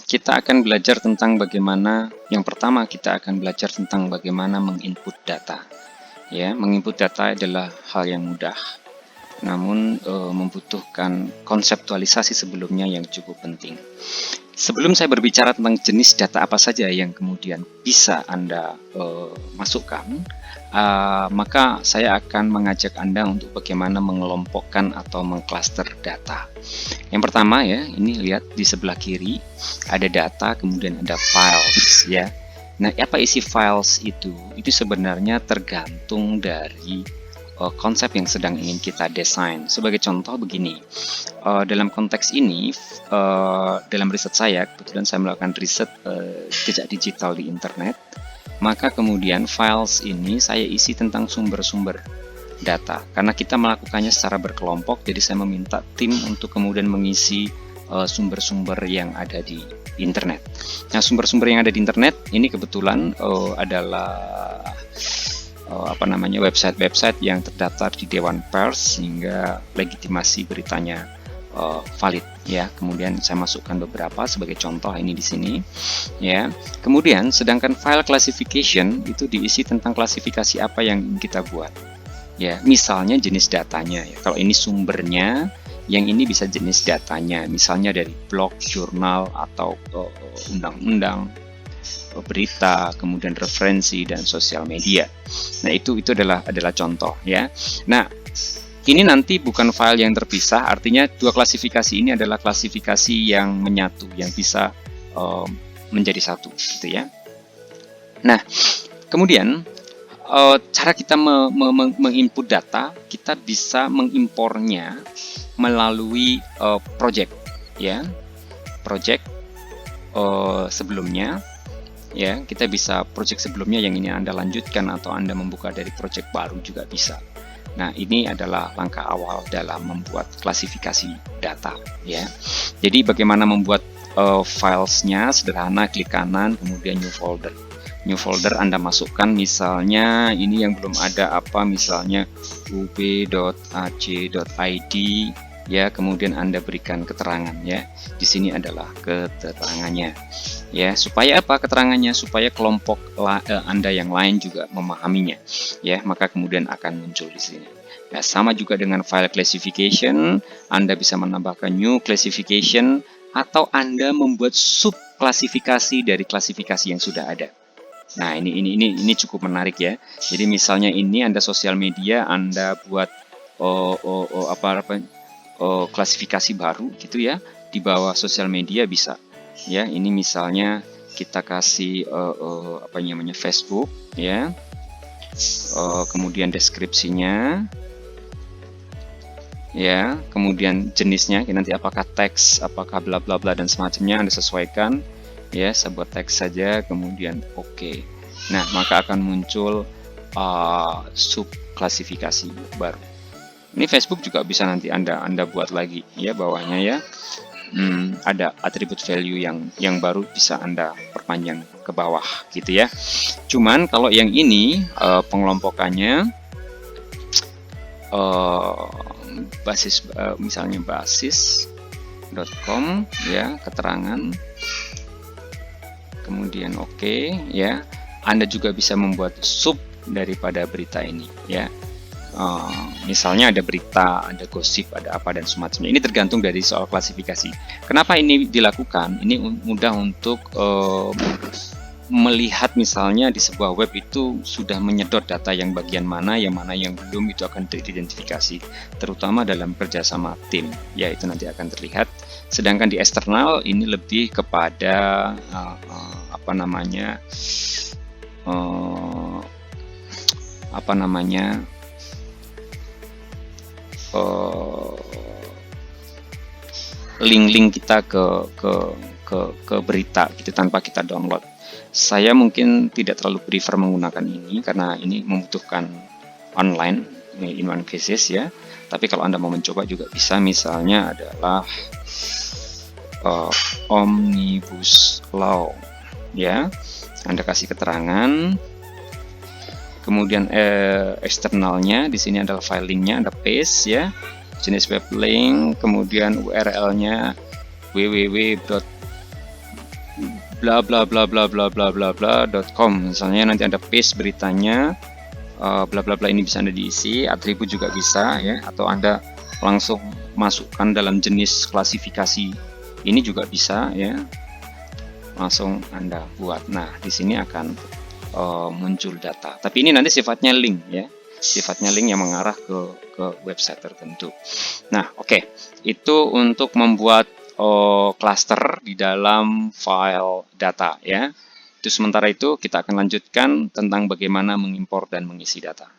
kita akan belajar tentang bagaimana, yang pertama kita akan belajar tentang bagaimana menginput data. Ya, menginput data adalah hal yang mudah, namun membutuhkan konseptualisasi sebelumnya yang cukup penting. Sebelum saya berbicara tentang jenis data apa saja yang kemudian bisa Anda masukkan, maka saya akan mengajak Anda untuk bagaimana mengelompokkan atau mengklaster data. Yang pertama ya, ini lihat di sebelah kiri ada data, kemudian ada files ya. Nah, apa isi files itu? Itu sebenarnya tergantung dari konsep yang sedang ingin kita desain. Sebagai contoh begini, dalam konteks ini, dalam riset saya, kebetulan saya melakukan riset jejak digital di internet, maka kemudian files ini saya isi tentang sumber-sumber data. Karena kita melakukannya secara berkelompok, jadi saya meminta tim untuk kemudian mengisi sumber-sumber yang ada di internet. Nah, sumber-sumber yang ada di internet ini kebetulan adalah website-website yang terdaftar di Dewan Pers sehingga legitimasi beritanya valid ya. Kemudian saya masukkan beberapa sebagai contoh ini di sini ya. Kemudian sedangkan file classification itu diisi tentang klasifikasi apa yang ingin kita buat ya. Misalnya jenis datanya ya. Kalau ini sumbernya, yang ini bisa jenis datanya, misalnya dari blog, jurnal atau undang-undang, berita, kemudian referensi dan sosial media. Nah, itu adalah contoh ya. Nah, ini nanti bukan file yang terpisah, artinya dua klasifikasi ini adalah klasifikasi yang menyatu, yang bisa menjadi satu gitu ya. Nah, kemudian cara kita menginput data, kita bisa mengimpornya melalui project ya. Project sebelumnya ya, kita bisa project sebelumnya yang ini Anda lanjutkan atau Anda membuka dari project baru juga bisa. Nah, ini adalah langkah awal dalam membuat klasifikasi data ya. Jadi bagaimana membuat filesnya sederhana, klik kanan kemudian new folder. New folder Anda masukkan misalnya ini yang belum ada misalnya ub.ac.id ya, kemudian Anda berikan keterangan ya. Di sini adalah keterangannya. Ya, supaya apa keterangannya? Supaya kelompok Anda yang lain juga memahaminya. Ya, maka kemudian akan muncul di sini. Nah, sama juga dengan file classification, Anda bisa menambahkan new classification atau Anda membuat sub klasifikasi dari klasifikasi yang sudah ada. Nah, ini cukup menarik ya. Jadi misalnya ini Anda sosial media, Anda buat klasifikasi baru gitu ya, di bawah sosial media bisa ya. Ini misalnya kita kasih Facebook ya, kemudian deskripsinya ya, kemudian jenisnya nanti apakah teks, apakah bla bla bla dan semacamnya, Anda sesuaikan ya, sebuah teks saja kemudian oke. Nah, maka akan muncul sub klasifikasi baru. Ini Facebook juga bisa nanti Anda buat lagi ya bawahnya ya. Ada atribut value yang baru bisa Anda perpanjang ke bawah gitu ya. Cuman kalau yang ini pengelompokannya misalnya basis.com ya, keterangan kemudian oke ya. Anda juga bisa membuat sub daripada berita ini ya. Misalnya ada berita, ada gosip, ada apa dan semacamnya. Ini tergantung dari soal klasifikasi. Kenapa ini dilakukan? Ini mudah untuk melihat misalnya di sebuah web itu sudah menyedot data yang bagian mana, yang belum, itu akan teridentifikasi, terutama dalam kerjasama tim. Ya, itu nanti akan terlihat. Sedangkan di eksternal ini lebih kepada link-link kita ke berita gitu tanpa kita download. Saya mungkin tidak terlalu prefer menggunakan ini karena ini membutuhkan online in one cases ya. Tapi kalau Anda mau mencoba juga bisa, misalnya adalah Omnibus Law ya. Anda kasih keterangan, kemudian eksternalnya di sini adalah file linknya, Anda paste ya, jenis web link, kemudian URL-nya www. bla bla bla bla bla bla bla bla.com. Misalnya nanti ada paste beritanya, bla bla bla ini bisa Anda diisi, atribut juga bisa ya, atau Anda langsung masukkan dalam jenis klasifikasi ini juga bisa ya, langsung Anda buat. Nah, di sini akan muncul data. Tapi ini nanti sifatnya link ya, sifatnya link yang mengarah ke website tertentu. Nah, oke, itu untuk membuat cluster di dalam file data ya. Itu sementara itu kita akan lanjutkan tentang bagaimana mengimpor dan mengisi data.